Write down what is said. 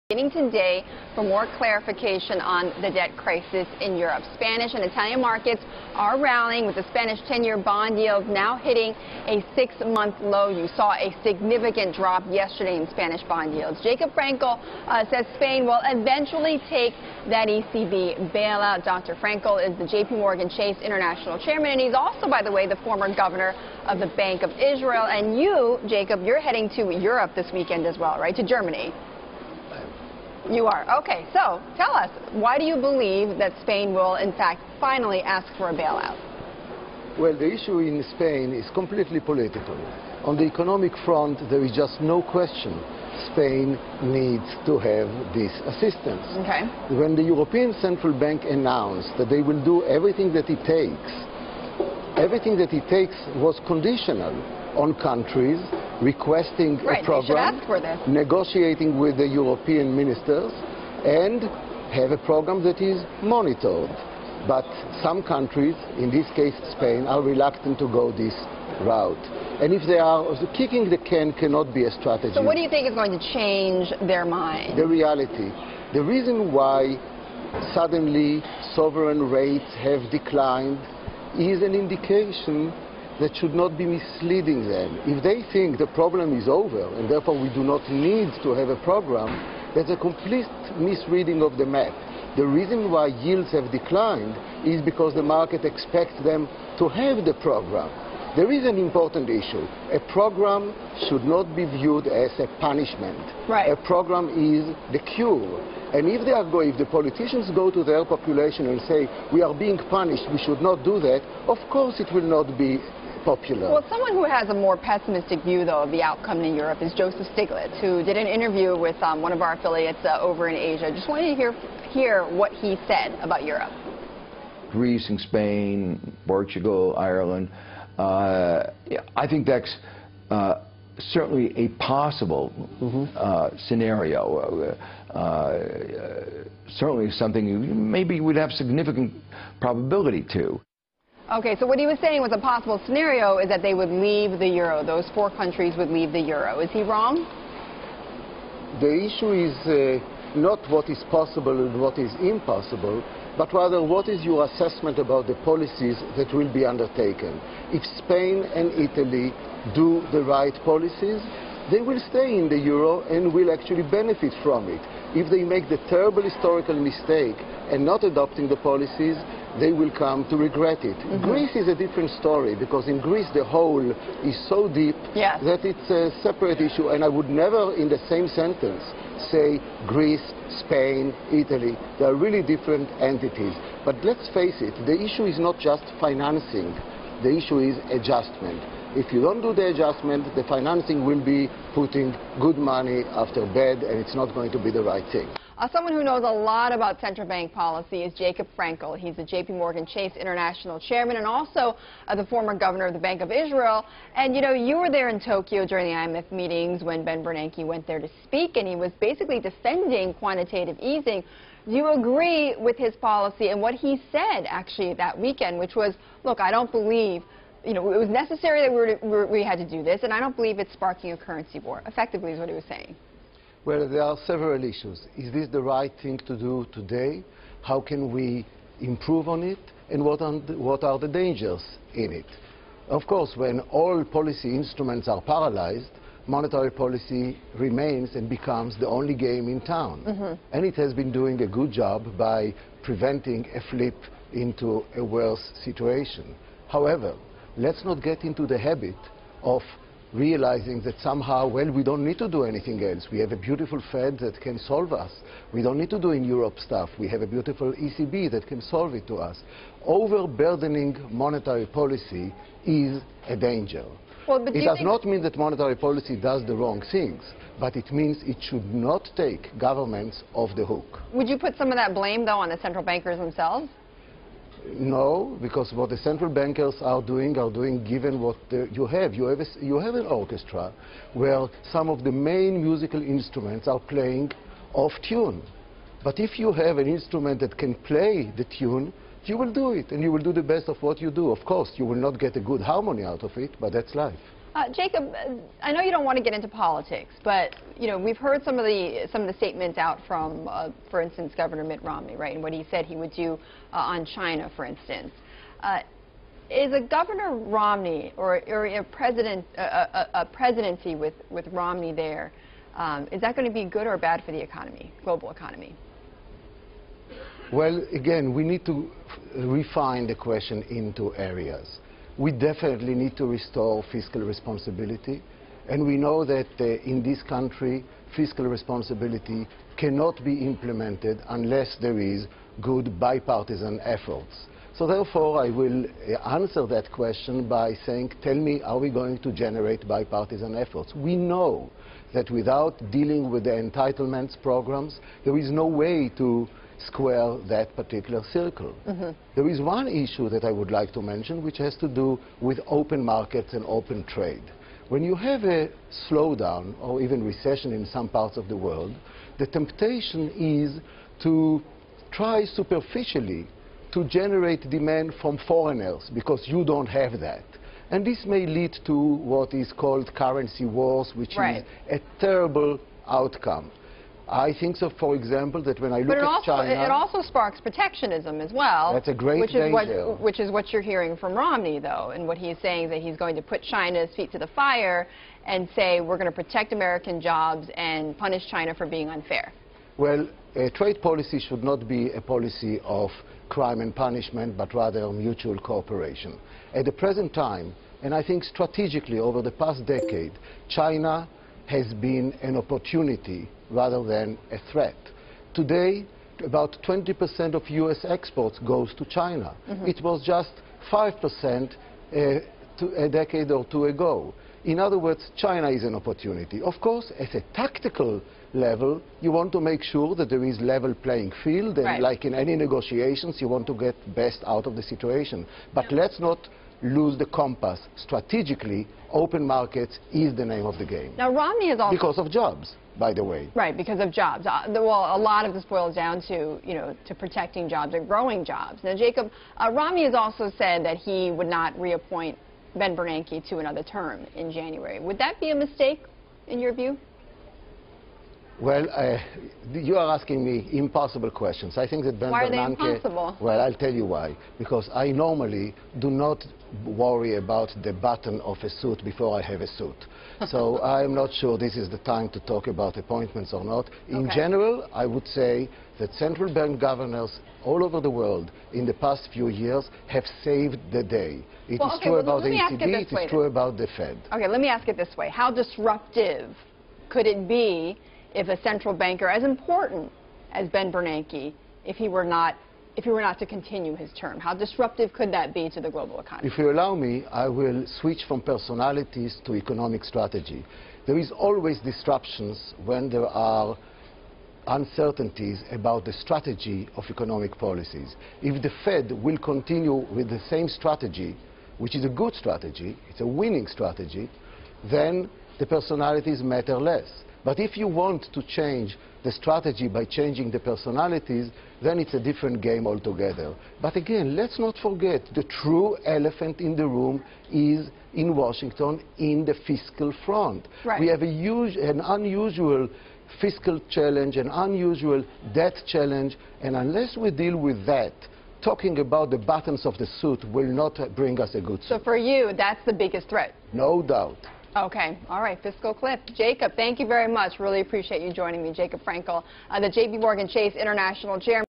Beginning today for more clarification on the debt crisis in Europe. Spanish and Italian markets are rallying with the Spanish 10-year bond yields now hitting a 6-month low. You saw a significant drop yesterday in Spanish bond yields. Jacob Frenkel says Spain will eventually take that ECB bailout. Dr. Frenkel is the JP Morgan Chase International Chairman, and he's also, by the way, the former governor of the Bank of Israel. And you, Jacob, you're heading to Europe this weekend as well, right, to Germany? You are. Okay, so tell us, why do you believe that Spain will, in fact, finally ask for a bailout? Well, the issue in Spain is completely political. On the economic front, there is just no question Spain needs to have this assistance. Okay. When the European Central Bank announced that they will do everything that it takes was conditional on countries requesting a program, negotiating with the European ministers, and have a program that is monitored. But some countries, in this case Spain, are reluctant to go this route. And if they are, kicking the can cannot be a strategy. So what do you think is going to change their mind? The reality. The reason why suddenly sovereign rates have declined is an indication that should not be misleading them. If they think the problem is over and therefore we do not need to have a program, that's a complete misreading of the map. The reason why yields have declined is because the market expects them to have the program. There is an important issue. A program should not be viewed as a punishment. Right. A program is the cure. And if the politicians go to their population and say, we are being punished, we should not do that, of course it will not be popular. Well, someone who has a more pessimistic view, though, of the outcome in Europe is Joseph Stiglitz, who did an interview with one of our affiliates over in Asia. Just wanted to hear what he said about Europe. Greece and Spain, Portugal, Ireland, I think that's certainly a possible scenario. Certainly something you maybe would have significant probability to. Okay, so what he was saying was a possible scenario is that they would leave the euro. Those 4 countries would leave the euro. Is he wrong? The issue is not what is possible and what is impossible, but rather what is your assessment about the policies that will be undertaken. If Spain and Italy do the right policies, they will stay in the euro and will actually benefit from it. If they make the terrible historical mistake and not adopting the policies, they will come to regret it. Greece is a different story, because in Greece the hole is so deep that it's a separate issue, and I would never in the same sentence say Greece, Spain, Italy. They are really different entities. But let's face it, the issue is not just financing. The issue is adjustment. If you don't do the adjustment, the financing will be putting good money after bad, and it's not going to be the right thing. Someone who knows a lot about central bank policy is Jacob Frenkel. He's the JP Morgan Chase International Chairman and also the former governor of the Bank of Israel. And, you know, you were there in Tokyo during the IMF meetings when Ben Bernanke went there to speak, and he was basically defending quantitative easing. Do you agree with his policy and what he said, actually, that weekend, which was, look, I don't believe, you know, it was necessary that we had to do this, and I don't believe it's sparking a currency war, effectively is what he was saying. Well, there are several issues. Is this the right thing to do today? How can we improve on it? And what are the dangers in it? Of course, when all policy instruments are paralyzed, monetary policy remains and becomes the only game in town. And it has been doing a good job by preventing a flip into a worse situation. However, let's not get into the habit of realizing that somehow, well, we don't need to do anything else. We have a beautiful Fed that can solve us. We don't need to do in Europe stuff. We have a beautiful ECB that can solve it to us. Overburdening monetary policy is a danger. Well, it does not mean that monetary policy does the wrong things, but it means it should not take governments off the hook. Would you put some of that blame, though, on the central bankers themselves? No, because what the central bankers are doing given what you have. You have an orchestra where some of the main musical instruments are playing off tune. But if you have an instrument that can play the tune, you will do it, and you will do the best of what you do. Of course, you will not get a good harmony out of it, but that's life. Jacob, I know you don't want to get into politics, but we've heard some of the statements out from, for instance, Governor Mitt Romney, right, and what he said he would do on China, for instance. Is a Governor Romney or a presidency with Romney there, is that going to be good or bad for the economy, global economy? Well, again, we need to refine the question into areas. We definitely need to restore fiscal responsibility, and we know that in this country, fiscal responsibility cannot be implemented unless there is good bipartisan efforts. So therefore, I will answer that question by saying, tell me, are we going to generate bipartisan efforts? We know that without dealing with the entitlements programs, there is no way to square that particular circle. There is one issue that I would like to mention, which has to do with open markets and open trade. When you have a slowdown or even recession in some parts of the world, the temptation is to try superficially to generate demand from foreigners because you don't have that. And this may lead to what is called currency wars, which is a terrible outcome. I think so, for example, that when I look at China... It also sparks protectionism as well. That's a great danger. Which is what you're hearing from Romney, though, and what he's saying that he's going to put China's feet to the fire and say we're going to protect American jobs and punish China for being unfair. Well, trade policy should not be a policy of crime and punishment, but rather mutual cooperation. At the present time, and I think strategically over the past decade, China has been an opportunity rather than a threat. Today, about 20% of U.S. exports goes to China. It was just 5% a decade or two ago. In other words, China is an opportunity. Of course, at a tactical level, you want to make sure that there is level playing field, and like in any negotiations, you want to get best out of the situation. But let's not lose the compass. Strategically, open markets is the name of the game. Now, Romney is also... Because of jobs, by the way. Right, because of jobs. Well, a lot of this boils down to, to protecting jobs and growing jobs. Now, Jacob, Romney has also said that he would not reappoint Ben Bernanke to another term in January. Would that be a mistake, in your view? Well, you are asking me impossible questions. I think that Ben Bernanke... Why are they impossible? Well, I'll tell you why. Because I normally do not worry about the button of a suit before I have a suit. So I'm not sure this is the time to talk about appointments or not. In general, I would say that central bank governors all over the world in the past few years have saved the day. It is true about the ECB, it is true about the Fed. Okay, let me ask it this way. How disruptive could it be if a central banker as important as Ben Bernanke, if he were not to continue his term? How disruptive could that be to the global economy? If you allow me, I will switch from personalities to economic strategy. There is always disruptions when there are uncertainties about the strategy of economic policies. If the Fed will continue with the same strategy, which is a good strategy, it's a winning strategy, then the personalities matter less. But if you want to change the strategy by changing the personalities, then it's a different game altogether. But again, let's not forget, the true elephant in the room is in Washington in the fiscal front. We have an unusual fiscal challenge, an unusual debt challenge, and unless we deal with that, talking about the buttons of the suit will not bring us a good suit. So for you, that's the biggest threat? No doubt. Okay. All right. Fiscal clip. Jacob, thank you very much. Really appreciate you joining me. Jacob Frenkel, the J.P. Morgan Chase International Chairman.